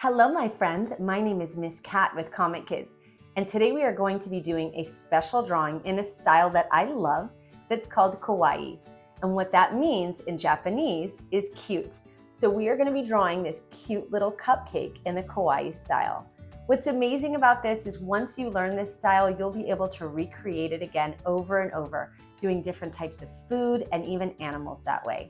Hello, my friends. My name is Miss Cat with Comic Kids, and today we are going to be doing a special drawing in a style that I love that's called kawaii. And what that means in Japanese is cute. So we are going to be drawing this cute little cupcake in the kawaii style. What's amazing about this is once you learn this style, you'll be able to recreate it again over and over, doing different types of food and even animals that way.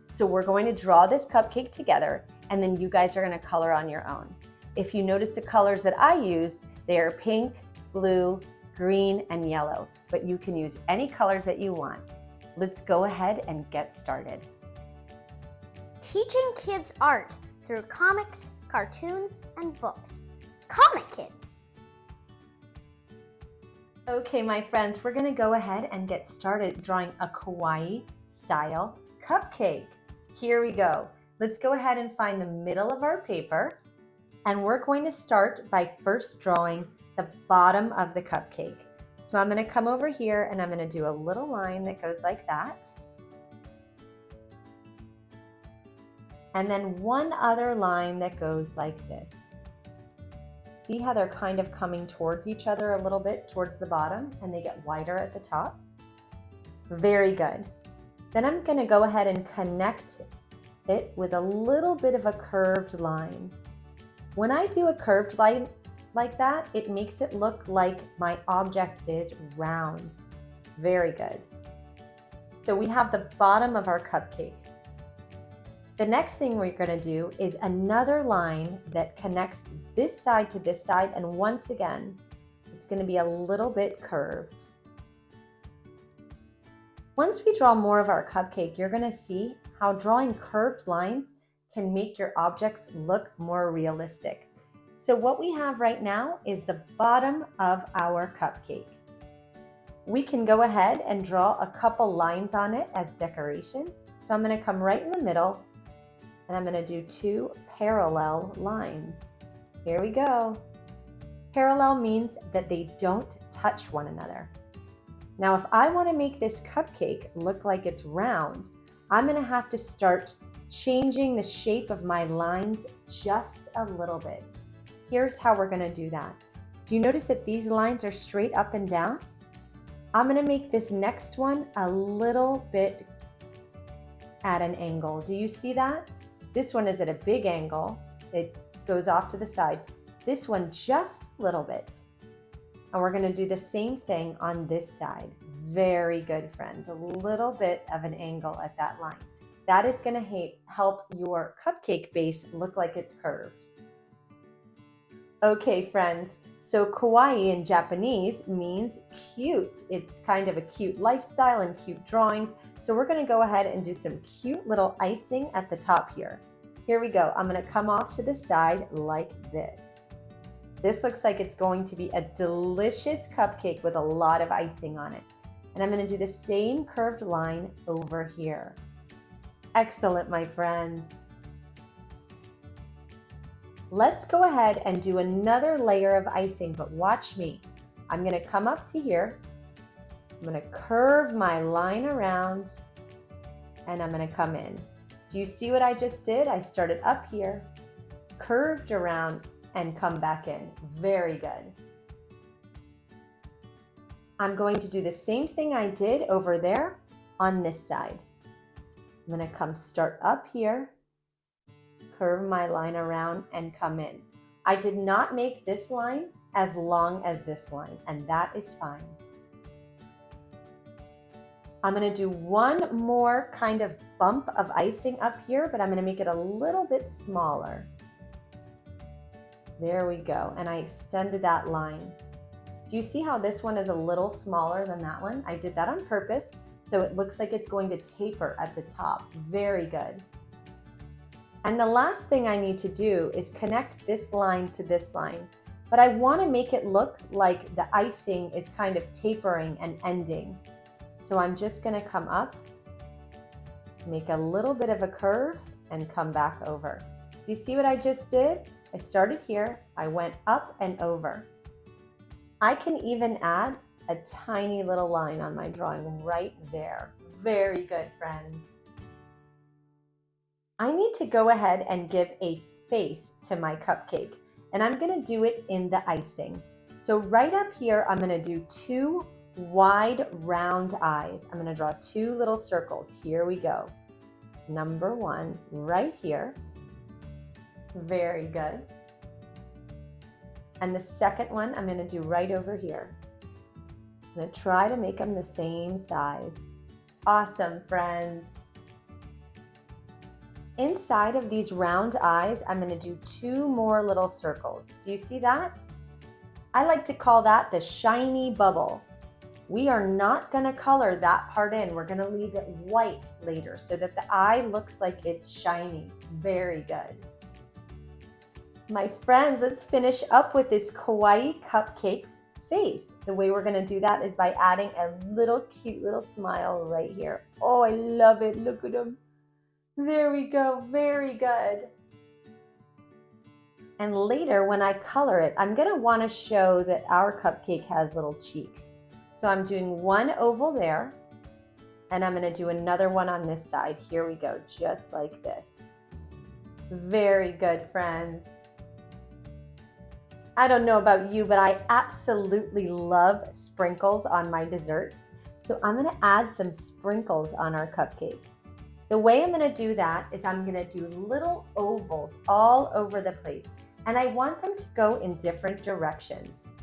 So we're going to draw this cupcake together, and then you guys are going to color on your own. If you notice the colors that I use, they are pink, blue, green, and yellow, but you can use any colors that you want. Let's go ahead and get started. Teaching kids art through comics, cartoons, and books. Comic Kids! Okay, my friends, we're going to go ahead and get started drawing a kawaii style cupcake. Here we go. Let's go ahead and find the middle of our paper, and we're going to start by first drawing the bottom of the cupcake. So I'm going to come over here and I'm going to do a little line that goes like that. And then one other line that goes like this. See how they're kind of coming towards each other a little bit towards the bottom, and they get wider at the top? Very good. Then I'm going to go ahead and connect it with a little bit of a curved line. When I do a curved line like that, it makes it look like my object is round. Very good. So we have the bottom of our cupcake. The next thing we're going to do is another line that connects this side to this side, and once again, it's going to be a little bit curved. Once we draw more of our cupcake, you're going to see how drawing curved lines can make your objects look more realistic. So what we have right now is the bottom of our cupcake. We can go ahead and draw a couple lines on it as decoration. So I'm going to come right in the middle, and I'm going to do two parallel lines. Here we go. Parallel means that they don't touch one another. Now, if I want to make this cupcake look like it's round, I'm going to have to start changing the shape of my lines just a little bit. Here's how we're going to do that. Do you notice that these lines are straight up and down? I'm going to make this next one a little bit at an angle. Do you see that? This one is at a big angle. It goes off to the side. This one just a little bit. And we're going to do the same thing on this side. Very good, friends. A little bit of an angle at that line. That is going to help your cupcake base look like it's curved. Okay, friends. So kawaii in Japanese means cute. It's kind of a cute lifestyle and cute drawings. So we're going to go ahead and do some cute little icing at the top here. Here we go. I'm going to come off to the side like this. This looks like it's going to be a delicious cupcake with a lot of icing on it. And I'm going to do the same curved line over here. Excellent, my friends. Let's go ahead and do another layer of icing, but watch me. I'm going to come up to here. I'm going to curve my line around, and I'm going to come in. Do you see what I just did? I started up here, curved around, and come back in. Very good. I'm going to do the same thing I did over there on this side. I'm going to start up here, curve my line around, and come in. I did not make this line as long as this line, and that is fine. I'm going to do one more kind of bump of icing up here, but I'm going to make it a little bit smaller. There we go, and I extended that line. Do you see how this one is a little smaller than that one? I did that on purpose, so it looks like it's going to taper at the top. Very good. And the last thing I need to do is connect this line to this line, but I want to make it look like the icing is kind of tapering and ending. So I'm just going to come up, make a little bit of a curve, and come back over. Do you see what I just did? I started here, I went up and over. I can even add a tiny little line on my drawing right there. Very good, friends. I need to go ahead and give a face to my cupcake, and I'm gonna do it in the icing. So right up here, I'm gonna do two wide round eyes. I'm gonna draw two little circles. Here we go. Number one, right here. Very good. And the second one, I'm gonna do right over here. I'm gonna try to make them the same size. Awesome, friends. Inside of these round eyes, I'm gonna do two more little circles. Do you see that? I like to call that the shiny bubble. We are not gonna color that part in. We're gonna leave it white later so that the eye looks like it's shiny. Very good. My friends, let's finish up with this Kawaii Cupcake's face. The way we're gonna do that is by adding a little cute little smile right here. Oh, I love it, look at him. There we go, very good. And later when I color it, I'm gonna wanna show that our cupcake has little cheeks. So I'm doing one oval there, and I'm gonna do another one on this side. Here we go, just like this. Very good, friends. I don't know about you, but I absolutely love sprinkles on my desserts. So I'm gonna add some sprinkles on our cupcake. The way I'm gonna do that is I'm gonna do little ovals all over the place, and I want them to go in different directions.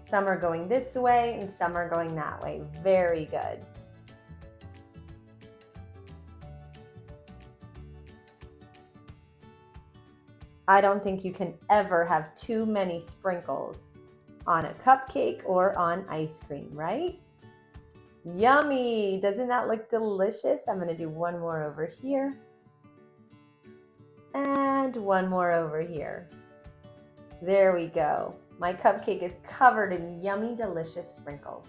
Some are going this way and some are going that way. Very good. I don't think you can ever have too many sprinkles on a cupcake or on ice cream, right? Yummy! Doesn't that look delicious? I'm gonna do one more over here. And one more over here. There we go. My cupcake is covered in yummy, delicious sprinkles.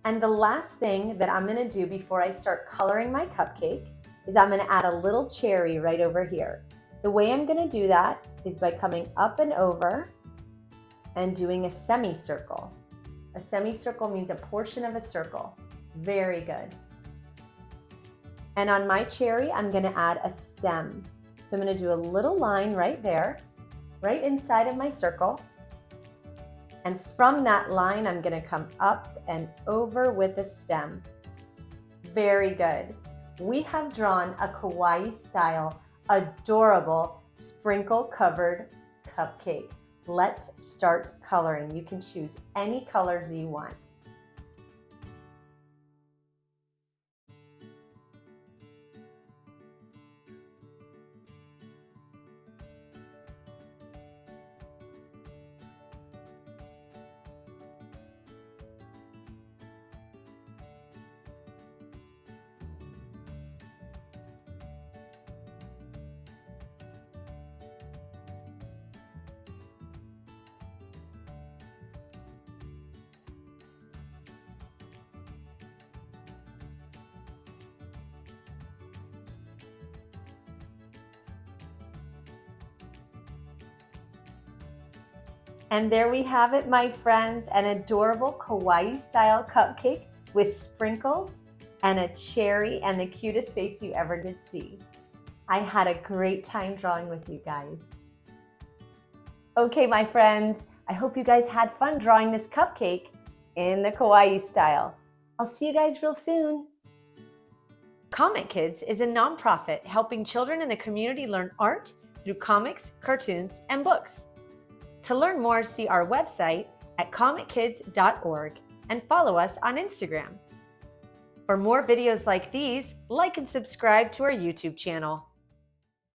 And the last thing that I'm gonna do before I start coloring my cupcake is I'm gonna add a little cherry right over here. The way I'm gonna do that is by coming up and over and doing a semicircle. A semicircle means a portion of a circle. Very good. And on my cherry, I'm gonna add a stem. So I'm gonna do a little line right there, right inside of my circle. And from that line, I'm gonna come up and over with a stem. Very good. We have drawn a kawaii style, adorable sprinkle covered cupcake. Let's start coloring. You can choose any colors you want. And there we have it, my friends, an adorable kawaii style cupcake with sprinkles and a cherry and the cutest face you ever did see. I had a great time drawing with you guys. Okay, my friends, I hope you guys had fun drawing this cupcake in the kawaii style. I'll see you guys real soon. Comic Kids is a nonprofit helping children in the community learn art through comics, cartoons, and books. To learn more, see our website at comickids.org and follow us on Instagram. For more videos like these, like and subscribe to our YouTube channel.